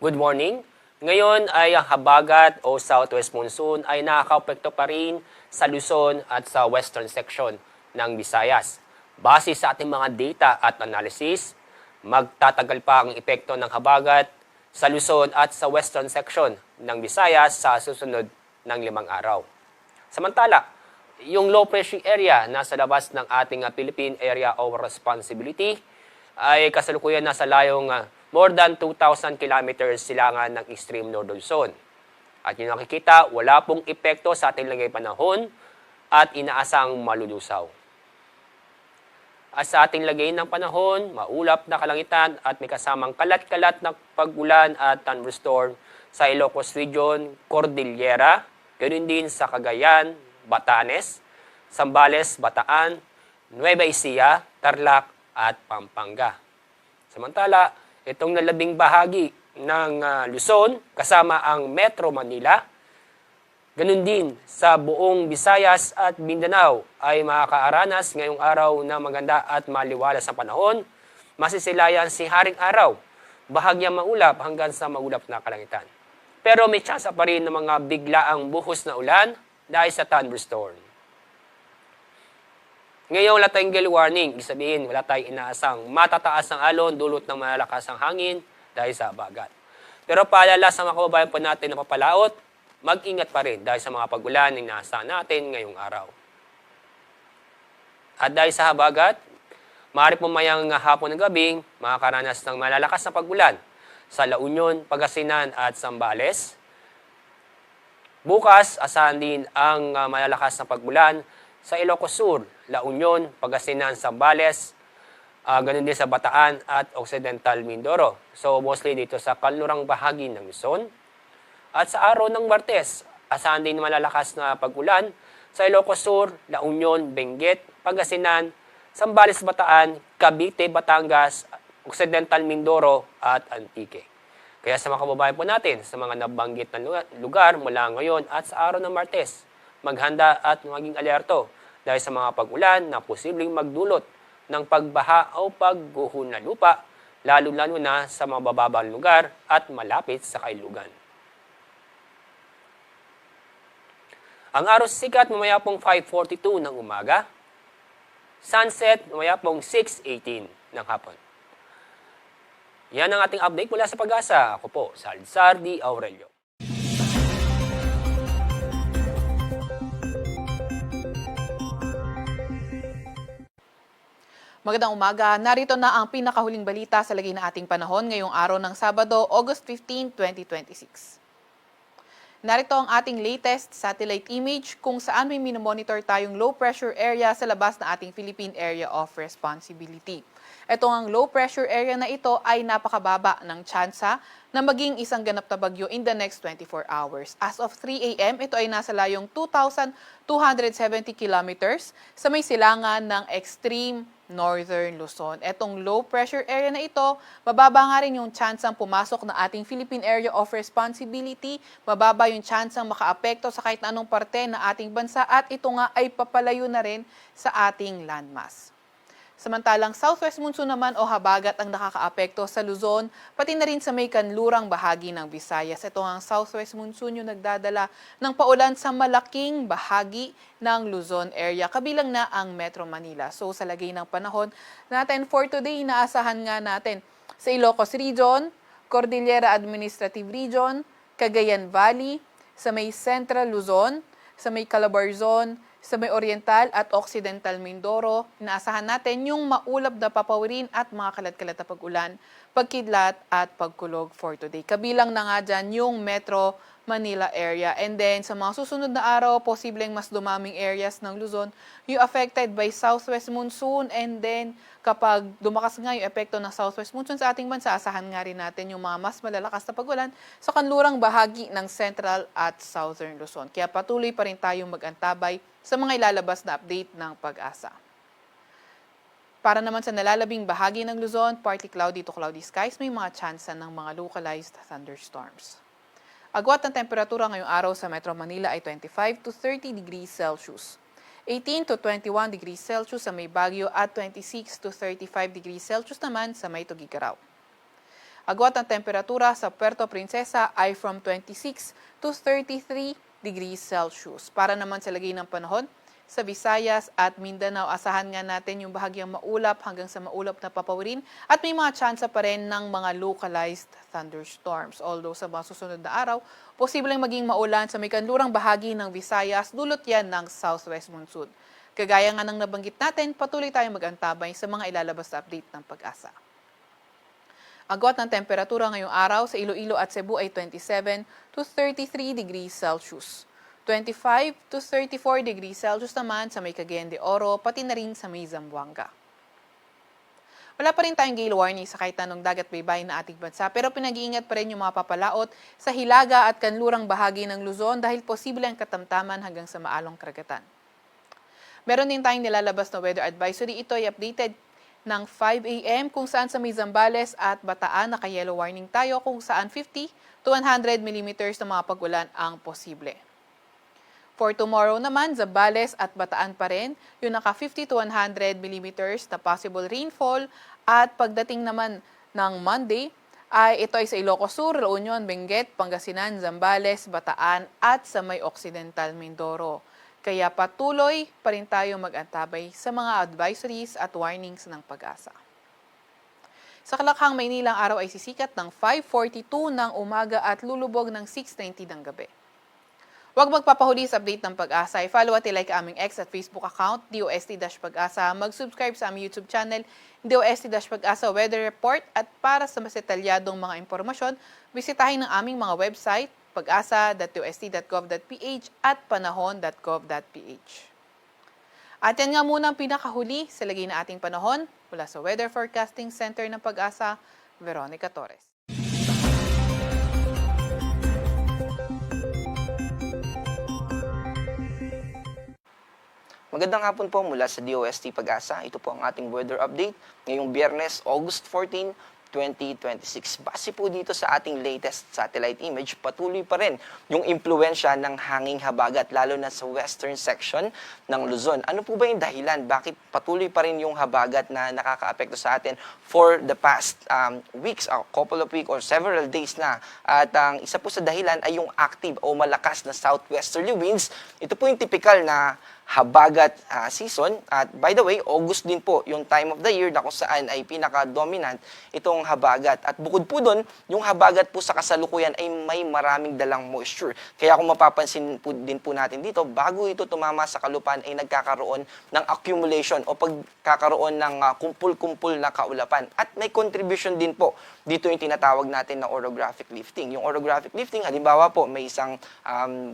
Good morning. Ngayon ay ang habagat o southwest monsoon ay nakakaapekto pa rin sa Luzon at sa western section ng Visayas. Base sa ating mga data at analysis, magtatagal pa ang epekto ng habagat sa Luzon at sa western section ng Visayas sa susunod ng 5 araw. Samantala, yung low pressure area nasa labas ng ating Philippine Area of Responsibility ay kasalukuyan nasa layong more than 2,000 kilometers silangan ng extreme northern zone. At yung nakikita, wala pong epekto sa ating lagay panahon at inaasang malulusaw. At sa ating lagay ng panahon, maulap na kalangitan at may kasamang kalat-kalat na pag-ulan at thunderstorm sa Ilocos Region, Cordillera, ganoon din sa Cagayan, Batanes, Zambales, Bataan, Nueva Ecija, Tarlac at Pampanga. Samantala, itong nalabing bahagi ng Luzon kasama ang Metro Manila, ganun din sa buong Visayas at Mindanao ay makakaaranas ngayong araw na maganda at maliwalas sa panahon. Masisilayan si Haring Araw, bahagyang maulap hanggang sa maulap na kalangitan. Pero may tsansa pa rin ng mga biglaang buhos na ulan dahil sa thunderstorm. Ngayon, wala tayong gale warning. Ibig sabihin, wala tayong inaasang matataas ng alon, dulot ng malalakas ang hangin dahil sa habagat. Pero paalala sa mga kababayan po natin na papalaot, mag-ingat pa rin dahil sa mga pag-ulan na inaasahan natin ngayong araw. At dahil sa habagat, maaari po mayang hapon ng gabing makakaranas ng malalakas na pag-ulan sa La Union, Pangasinan at Zambales. Bukas, asahan din ang malalakas na pag-ulan sa Ilocos Sur, La Union, Pangasinan, Zambales, ganun din sa Bataan at Occidental Mindoro. So mostly dito sa kanlurang bahagi ng Luzon. At sa araw ng Martes, asahan din malalakas na pag-ulan sa Ilocos Sur, La Union, Benguet, Pangasinan, Zambales, Bataan, Cavite, Batangas, Occidental Mindoro at Antique. Kaya sa mga kababayan po natin sa mga nabanggit na lugar mula ngayon at sa araw ng Martes, maghanda at maging alerto dahil sa mga pag-ulan na posibleng magdulot ng pagbaha o pagguho ng lupa, lalo-lalo na sa mga bababang lugar at malapit sa kailugan. Ang araw sikat mamaya pong 5:42 ng umaga, sunset mamaya pong 6:18 ng hapon. Yan ang ating update mula sa Pag-asa. Ako po, Salazar D. Aurelio. Magandang umaga. Narito na ang pinakahuling balita sa lagay na ating panahon ngayong araw ng Sabado, August 15, 2026. Narito ang ating latest satellite image kung saan may minomonitor tayong low pressure area sa labas ng ating Philippine Area of Responsibility. Ito ang low pressure area na ito ay napakababa ng tsansa na maging isang ganap na bagyo in the next 24 hours. As of 3 a.m., ito ay nasa layong 2,270 kilometers sa may silangan ng extreme northern Luzon. Etong low pressure area na ito, mababa nga rin yung tsansang pumasok na ating Philippine Area of Responsibility, mababa yung tsansang makaapekto sa kahit na anong parte ng ating bansa at ito nga ay papalayo na rin sa ating landmass. Samantalang southwest monsoon naman o habagat ang nakakaapekto sa Luzon, pati na rin sa may kanlurang bahagi ng Visayas. Ito ang southwest monsoon yung nagdadala ng paulan sa malaking bahagi ng Luzon area, kabilang na ang Metro Manila. So sa lagay ng panahon natin for today, inaasahan nga natin sa Ilocos Region, Cordillera Administrative Region, Cagayan Valley, sa may Central Luzon, sa may Calabarzon, sa may Oriental at Occidental Mindoro, inaasahan natin yung maulap na papawirin at mga kalat-kalat na pag-ulan, pagkidlat at pagkulog for today. Kabilang na nga dyan yung Metro Manila area. And then sa mga susunod na araw, posibleng mas dumaming areas ng Luzon yung affected by southwest monsoon. And then kapag dumakas nga yung epekto ng southwest monsoon sa ating bansa, asahan nga rin natin yung mga mas malalakas na pag-ulan sa kanlurang bahagi ng central at southern Luzon. Kaya patuloy pa rin tayong mag-antabay sa mga ilalabas na update ng Pag-asa. Para naman sa nalalabing bahagi ng Luzon, partly cloudy to cloudy skies, may mga tsansa ng mga localized thunderstorms. Agwat ng temperatura ngayong araw sa Metro Manila ay 25 to 30 degrees Celsius. 18 to 21 degrees Celsius sa may Baguio at 26 to 35 degrees Celsius naman sa may Tugigaraw. Agwat ang temperatura sa Puerto Princesa ay from 26 to 33 degrees Celsius. Para naman sa lagay ng panahon, sa Visayas at Mindanao, asahan nga natin yung bahagyang maulap hanggang sa maulap na papawirin at may mga tsansa pa rin ng mga localized thunderstorms. Although sa mga susunod na araw, posibleng maging maulan sa may kanlurang bahagi ng Visayas, dulot yan ng southwest monsoon. Kagaya nga ng nabanggit natin, patuloy tayong mag-antabay sa mga ilalabas na update ng Pag-asa. Agwat ng temperatura ngayong araw sa Iloilo at Cebu ay 27 to 33 degrees Celsius. 25 to 34 degrees Celsius naman sa may Cagayan de Oro, pati na rin sa may Zamboanga. Wala pa rin tayong gale warning sa kahit anong dagat baybayin na ating bansa, pero pinag-iingat pa rin yung mga papalaot sa hilaga at kanlurang bahagi ng Luzon dahil posible ang katamtaman hanggang sa maalong karagatan. Meron din tayong nilalabas na weather advisory. Ito ay updated ng 5 a.m. kung saan sa may Zambales at Bataan naka-yellow warning tayo kung saan 50 to 100 millimeters na mga pag-ulan ang posible. For tomorrow naman, Zambales at Bataan pa rin, yung naka 50 to 100 millimeters na possible rainfall. At pagdating naman ng Monday, ito ay sa Ilocos Sur, La Union, Benguet, Pangasinan, Zambales, Bataan at sa may Occidental Mindoro. Kaya patuloy pa rin tayo mag-antabay sa mga advisories at warnings ng Pag-asa. Sa Kalakhang, Maynila, ang araw ay sisikat ng 5:42 ng umaga at lulubog ng 6:90 ng gabi. Huwag magpapahuli sa update ng Pag-asa. I-follow at i-like aming X at Facebook account, DOST-Pag-asa. Mag-subscribe sa aming YouTube channel, DOST-Pag-asa Weather Report. At para sa mas detalyadong mga impormasyon, bisitahin ang aming mga website, pag-asa.dost.gov.ph at panahon.gov.ph. At yan nga muna ang pinakahuli sa lagay na ating panahon mula sa Weather Forecasting Center ng Pag-asa, Veronica Torres. Magandang hapon po mula sa DOST Pag-asa. Ito po ang ating weather update ngayong Biyernes, August 14, 2026. Base po dito sa ating latest satellite image, patuloy pa rin yung impluensya ng hanging habagat, lalo na sa western section ng Luzon. Ano po ba yung dahilan? Bakit patuloy pa rin yung habagat na nakakaapekto sa atin for the past weeks, a couple of weeks or several days na? At ang isa po sa dahilan ay yung active o malakas na southwesterly winds. Ito po yung typical na habagat season. At by the way, August din po yung time of the year na kung saan ay pinaka-dominant itong habagat. At bukod po doon, yung habagat po sa kasalukuyan ay may maraming dalang moisture. Kaya kung mapapansin po din po natin dito, bago ito tumama sa kalupaan ay nagkakaroon ng accumulation o pagkakaroon ng kumpul-kumpul na kaulapan. At may contribution din po dito yung tinatawag natin na orographic lifting. Yung orographic lifting, halimbawa po may isang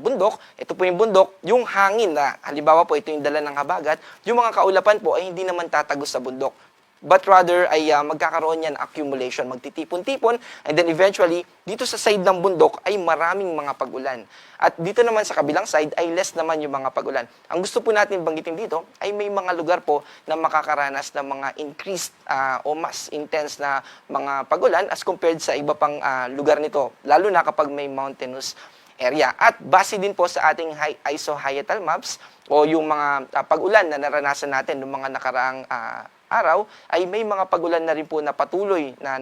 bundok, ito po yung bundok, yung hangin na halimbawa po ito yung dala ng habagat, yung mga kaulapan po ay hindi naman tatagos sa bundok. But rather ay magkakaroon yan accumulation, magtitipon-tipon, and then eventually, dito sa side ng bundok ay maraming mga pag-ulan. At dito naman sa kabilang side ay less naman yung mga pag-ulan. Ang gusto po natin banggitin dito ay may mga lugar po na makakaranas ng mga increased o mas intense na mga pag-ulan as compared sa iba pang lugar nito, lalo na kapag may mountainous area. At base din po sa ating isohyatal maps o yung mga pag-ulan na naranasan natin noong mga nakaraang araw, ay may mga pag-ulan na rin po na patuloy na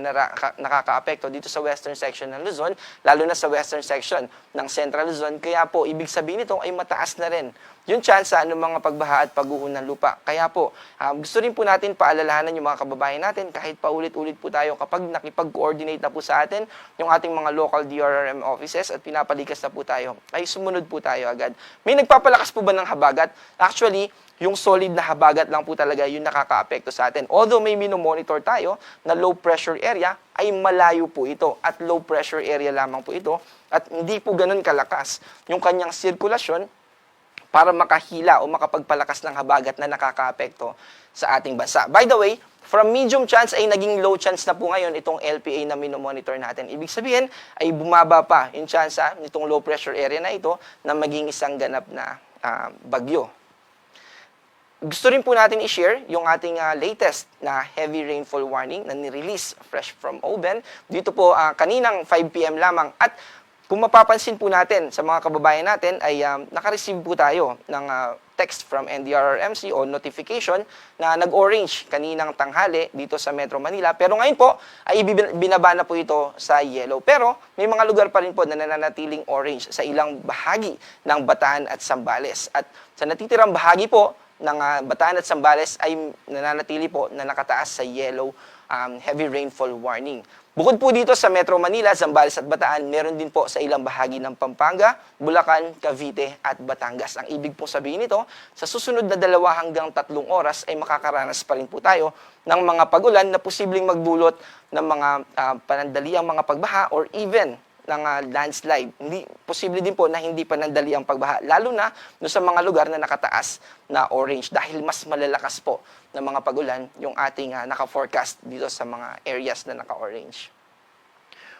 nakakaapekto dito sa western section ng Luzon, lalo na sa western section ng Central Luzon. Kaya po, ibig sabihin nito ay mataas na rin yung tsansa ng mga pagbaha at pagguho ng lupa. Kaya po, gusto rin po natin paalalahanan yung mga kababayan natin kahit paulit-ulit po tayo kapag nakipag-coordinate na po sa atin yung ating mga local DRRM offices at pinapalikas na po tayo, ay sumunod po tayo agad. May nagpapalakas po ba ng habagat? Actually, yung solid na habagat lang po talaga yung nakakaapekto sa atin. Although may minomonitor tayo na low pressure area, ay malayo po ito at low pressure area lamang po ito at hindi po ganun kalakas yung kanyang sirkulasyon para makahila o makapagpalakas ng habagat na nakakaapekto sa ating bansa. By the way, from medium chance ay naging low chance na po ngayon itong LPA na minomonitor natin. Ibig sabihin ay bumaba pa yung chance nitong low pressure area na ito na maging isang ganap na bagyo. Gusto rin po natin i-share yung ating latest na heavy rainfall warning na ni-release fresh from Oben. Dito po kaninang 5 p.m. lamang at Kung mapapansin po natin sa mga kababayan natin ay naka-receive po tayo ng text from NDRRMC o notification na nag-orange kaninang tanghali dito sa Metro Manila. Pero ngayon po ay binaba na po ito sa yellow. Pero may mga lugar pa rin po na nananatiling orange sa ilang bahagi ng Bataan at Zambales. At sa natitirang bahagi po ng Bataan at Zambales ay nananatili po na nakataas sa yellow heavy rainfall warning. Bukod po dito sa Metro Manila, Zambales at Bataan, meron din po sa ilang bahagi ng Pampanga, Bulacan, Cavite at Batangas. Ang ibig pong sabihin nito, sa susunod na 2 hanggang 3 oras ay makakaranas pa rin po tayo ng mga pagulan na posibleng magdulot ng mga panandaliang mga pagbaha or even ng landslide. Posible din po na hindi panandali ang pagbaha, lalo na doon sa mga lugar na nakataas na orange dahil mas malalakas po ng mga pagulan yung ating naka-forecast dito sa mga areas na naka-orange.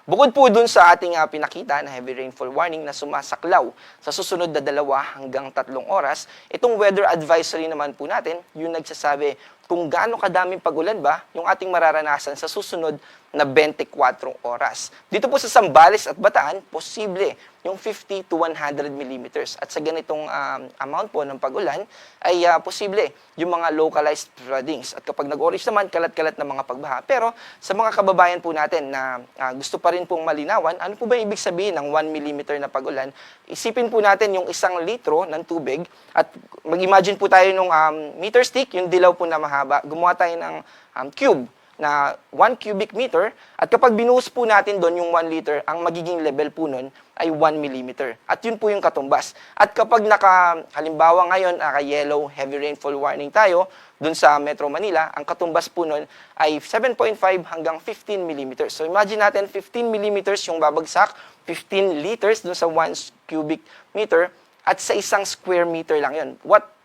Bukod po dun sa ating pinakita na heavy rainfall warning na sumasaklaw sa susunod na 2 hanggang 3 oras, itong weather advisory naman po natin, yung nagsasabi kung gaano kadaming pagulan ba yung ating mararanasan sa susunod na 24 oras. Dito po sa Zambales at Bataan, posible yung 50 to 100 millimeters. At sa ganitong amount po ng pagulan, ay posible yung mga localized floodings. At kapag nag-orange naman, kalat-kalat na mga pagbaha. Pero sa mga kababayan po natin na gusto pa rin pong malinawan, ano po ba ibig sabihin ng 1 millimeter na pagulan? Isipin po natin yung 1 litro ng tubig at mag-imagine po tayo nung meter stick, yung dilaw po na mahaba. Gumawa tayo ng cube na 1 cubic meter at kapag binuhos po natin doon yung 1 liter, ang magiging level po nun ay 1 millimeter. At yun po yung katumbas. At kapag halimbawa ngayon, naka-yellow heavy rainfall warning tayo doon sa Metro Manila, ang katumbas po nun ay 7.5 hanggang 15 millimeters. So imagine natin 15 millimeters yung babagsak, 15 liters doon sa 1 cubic meter at sa 1 square meter lang yun.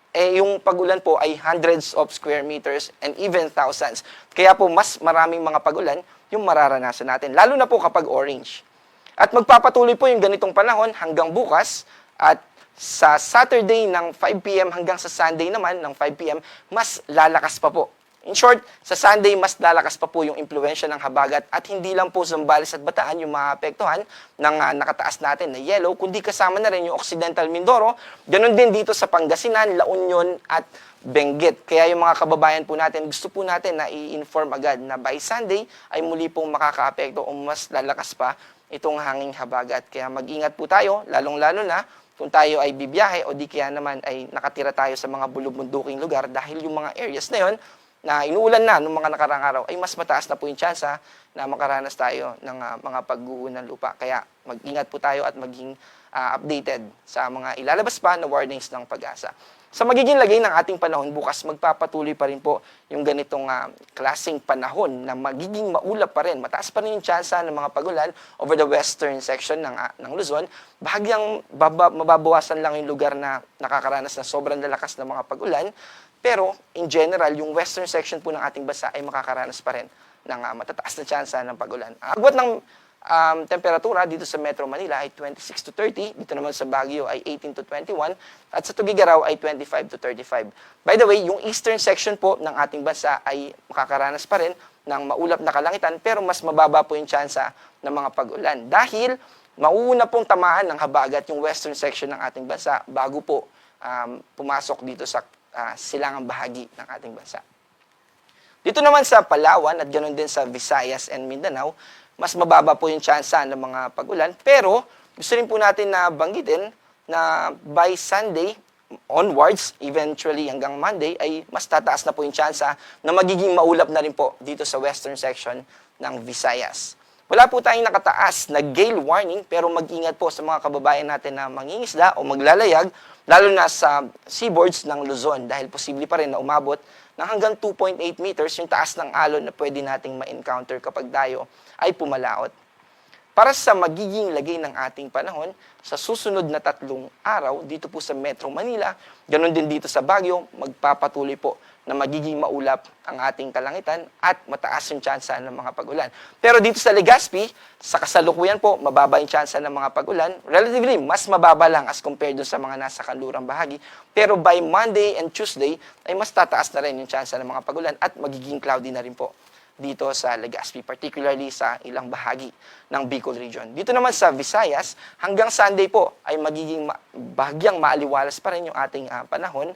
Yung pagulan po ay hundreds of square meters and even thousands. Kaya po mas maraming mga pagulan yung mararanasan natin, lalo na po kapag orange. At magpapatuloy po yung ganitong panahon hanggang bukas at sa Saturday ng 5 p.m. hanggang sa Sunday naman ng 5 p.m. mas lalakas pa po. In short, sa Sunday, mas lalakas pa po yung impluwensya ng habagat at hindi lang po Zambales at Bataan yung maapektuhan ng nakataas natin na yellow, kundi kasama na rin yung Occidental Mindoro, ganun din dito sa Pangasinan, La Union at Benguet. Kaya yung mga kababayan po natin, gusto po natin na i-inform agad na by Sunday ay muli pong makakaapekto o mas lalakas pa itong hanging habagat. Kaya mag-ingat po tayo, lalong-lalo na kung tayo ay bibiyahe o di kaya naman ay nakatira tayo sa mga bulubunduking lugar dahil yung mga areas na yon na inuulan na noong mga nakarang araw, ay mas mataas na po yung tsansa na makaranas tayo ng mga pagguho ng lupa. Kaya mag-ingat po tayo at maging updated sa mga ilalabas pa na warnings ng Pag-asa. Sa magiging lagay ng ating panahon, bukas magpapatuloy pa rin po yung ganitong klaseng panahon na magiging maulap pa rin. Mataas pa rin yung tsansa ng mga pagulan over the western section ng Luzon. Bahagyang mababawasan lang yung lugar na nakakaranas ng sobrang lalakas ng mga pagulan. Pero, in general, yung western section po ng ating bansa ay makakaranas pa rin ng matataas na tsansa ng pagulan. Agwat ng temperatura dito sa Metro Manila ay 26 to 30, dito naman sa Baguio ay 18 to 21, at sa Tugigaraw ay 25 to 35. By the way, yung eastern section po ng ating bansa ay makakaranas pa rin ng maulap na kalangitan, pero mas mababa po yung tsansa ng mga pagulan. Dahil mauuna pong tamaan ng habagat yung western section ng ating bansa bago po pumasok dito sa silangang bahagi ng ating bansa. Dito naman sa Palawan at ganoon din sa Visayas and Mindanao, mas mababa po yung tsansa ng mga pagulan. Pero gusto rin po natin na banggitin na by Sunday onwards, eventually hanggang Monday, ay mas tataas na po yung tsansa na magiging maulap na rin po dito sa western section ng Visayas. Wala po tayong nakataas na gale warning, pero mag-ingat po sa mga kababayan natin na mangingisda o maglalayag, lalo na sa seaboards ng Luzon, dahil posible pa rin na umabot ng hanggang 2.8 meters yung taas ng alon na pwede nating ma-encounter kapag tayo ay pumalaot. Para sa magiging lagay ng ating panahon, sa susunod na 3 araw, dito po sa Metro Manila, ganun din dito sa Baguio, magpapatuloy po na magiging maulap ang ating kalangitan at mataas yung tsansa ng mga pagulan. Pero dito sa Legazpi, sa kasalukuyan po, mababa yung tsansa ng mga pagulan. Relatively, mas mababa lang as compared dun sa mga nasa kanlurang bahagi. Pero by Monday and Tuesday, ay mas tataas na rin yung tsansa ng mga pagulan at magiging cloudy na rin po dito sa Legazpi, particularly sa ilang bahagi ng Bicol region. Dito naman sa Visayas, hanggang Sunday po ay magiging bahagyang maaliwalas pa rin yung ating panahon,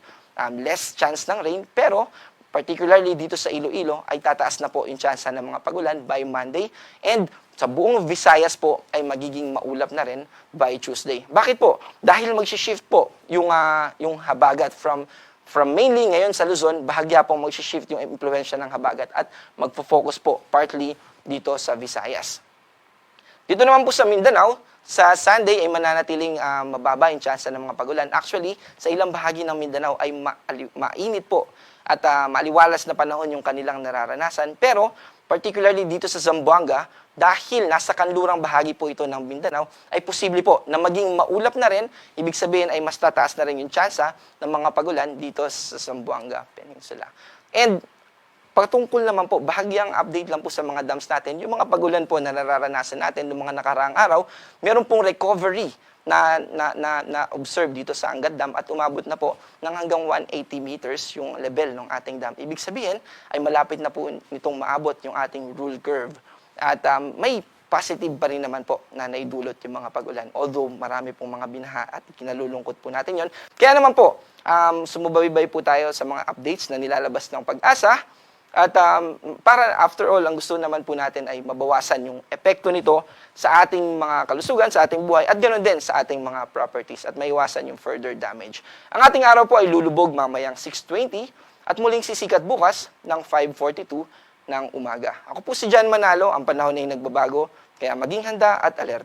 less chance ng rain, pero particularly dito sa Iloilo ay tataas na po yung chance ng mga pagulan by Monday, and sa buong Visayas po ay magiging maulap na rin by Tuesday. Bakit po? Dahil mag-shift po yung habagat from mainly ngayon sa Luzon, bahagya po mag-shift yung impluwensya ng habagat at magfo-focus po partly dito sa Visayas. Dito naman po sa Mindanao, sa Sunday ay mananatiling mababa yung chance ng mga pagulan. Actually, sa ilang bahagi ng Mindanao ay mainit po at maliwalas na panahon yung kanilang nararanasan. Pero particularly dito sa Zamboanga, dahil nasa kanlurang bahagi po ito ng Mindanao, ay posible po na maging maulap na rin. Ibig sabihin ay mas tataas na rin yung tsansa ng mga pagulan dito sa Zamboanga Peninsula. And patungkol naman po, bahagyang update lang po sa mga dams natin, yung mga pagulan po na nararanasan natin noong mga nakaraang araw, meron pong recovery na observe dito sa Angat Dam at umabot na po ng hanggang 180 meters yung level ng ating dam. Ibig sabihin ay malapit na po nitong maabot yung ating rule curve. At may positive pa rin naman po na naidulot yung mga pagulan. Although marami pong mga binaha at kinalulungkot po natin yon. Kaya naman po, sumubaybay po tayo sa mga updates na nilalabas ng Pag-asa. At para after all, ang gusto naman po natin ay mabawasan yung epekto nito sa ating mga kalusugan, sa ating buhay, at ganoon din sa ating mga properties at maiwasan yung further damage. Ang ating araw po ay lulubog mamayang 6:20 at muling sisikat bukas ng 5:42 ng umaga. Ako po si John Manalo, ang panahon ay nagbabago, kaya maging handa at alerto.